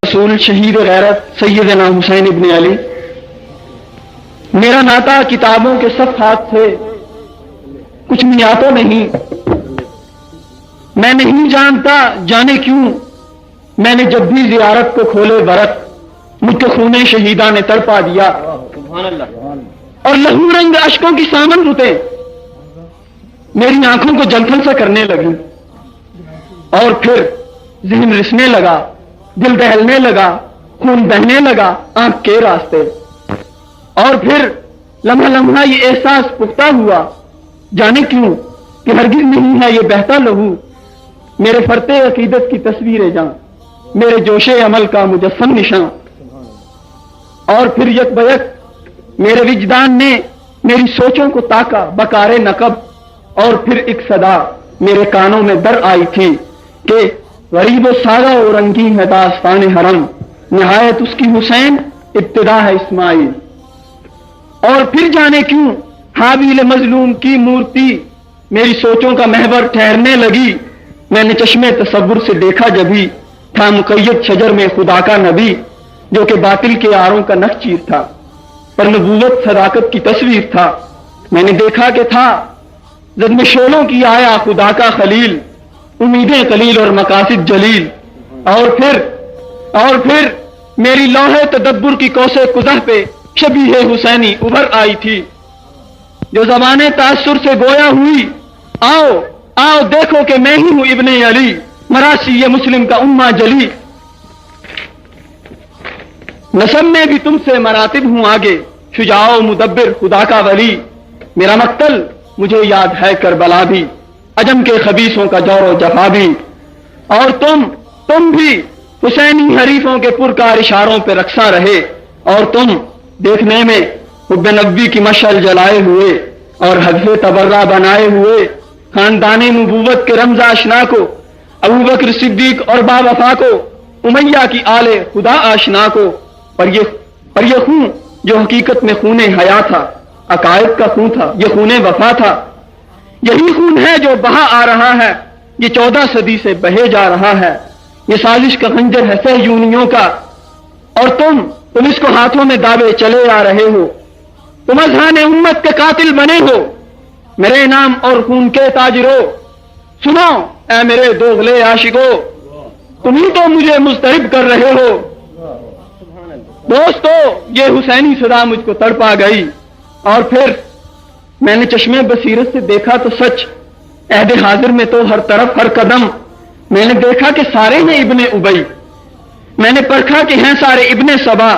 رسول شہید غیرت سیدنا حسین ابن علی، میرا ناتا کتابوں کے صفحات سے کچھ میاں تو نہیں، میں نہیں جانتا جانے کیوں، میں نے جب بھی زیارت کو کھولے برت مجھ کو خون شہیدہ نے تڑپا دیا اور لہو رنگ اشکوں کی سامن رتے میری آنکھوں کو جلتھل سا کرنے لگی، اور پھر ذہن رسنے لگا، دل دہلنے لگا، خون بہنے لگا آنکھ کے راستے، اور پھر لمحہ لمحہ یہ احساس پختہ ہوا، جانے کیوں کہ ہرگز نہیں ہے یہ بہتا لہو میرے فرتے عقیدت کی تصویر جاں، میرے جوش عمل کا مجسم نشاں۔ اور پھر یک بیک میرے وجدان نے میری سوچوں کو تاکا بکار نقب، اور پھر ایک صدا میرے کانوں میں در آئی تھی کہ غریب و سادہ و رنگین ہے داستان حرم، نہایت اس کی حسین ابتدا ہے اسماعیل۔ اور پھر جانے کیوں حابیل مظلوم کی مورتی میری سوچوں کا محور ٹھہرنے لگی، میں نے چشمے تصور سے دیکھا جبھی تھا مقید شجر میں خدا کا نبی، جو کہ باطل کے آروں کا نخچیر تھا پر نبوت صداقت کی تصویر تھا۔ میں نے دیکھا کہ تھا زد میں شولوں کی آیا خدا کا خلیل، امیدیں قلیل اور مقاصد جلیل۔ اور پھر میری لوح تدبر کی کوسے قزح پہ شبیہ حسینی ابھر آئی تھی، جو زبان تاثر سے گویا ہوئی، آؤ آؤ دیکھو کہ میں ہی ہوں ابن علی، مراسی یہ مسلم کا امہ جلی۔ نسب میں بھی تم سے مراتب ہوں آگے، شجاع و مدبر خدا کا ولی، میرا مقتل مجھے یاد ہے کربلا بھی، عجم کے خبیثوں کا جور و جفا بھی۔ اور تم بھی حسینی حریفوں کے پرکار اشاروں پہ رقصاں رہے، اور تم دیکھنے میں حب نبی کی مشعل جلائے ہوئے اور حذف تبرہ بنائے ہوئے خاندان نبوت کے رمز آشنا کو، ابوبکر صدیق اور با وفا کو، امیہ کی آل خدا آشنا کو، پر یہ خون جو حقیقت میں خون حیا تھا، عقائد کا خون تھا، یہ خون وفا تھا، یہی خون ہے جو بہا آ رہا ہے، یہ 14 صدی سے بہے جا رہا ہے، یہ سازش کا خنجر ہے صہیونیوں کا، اور تم اس کو ہاتھوں میں دابے چلے آ رہے ہو، تم اذہان امت کے قاتل بنے ہو، میرے نام اور خون کے تاجرو، سنو اے میرے دوغلے عاشقو، تم ہی تو مجھے مضطرب کر رہے ہو۔ دوستو یہ حسینی صدا مجھ کو تڑپا گئی، اور پھر میں نے چشمے بصیرت سے دیکھا تو سچ، عہد حاضر میں تو ہر طرف ہر قدم میں نے دیکھا کہ سارے ہیں ابن ابی، میں نے پرکھا کہ ہیں سارے ابن سبا،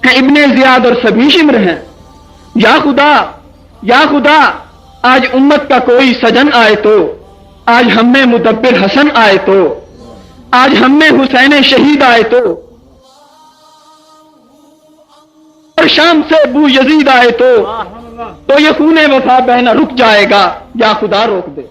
ہیں ابن زیاد اور سبھی شمر ہیں۔ یا خدا آج امت کا کوئی سجن آئے تو، آج ہم میں مدبر حسن آئے تو، آج ہم میں حسین شہید آئے تو، اور شام سے ابو یزید آئے تو یہ خون وفا بہنا رک جائے گا، یا خدا روک دے۔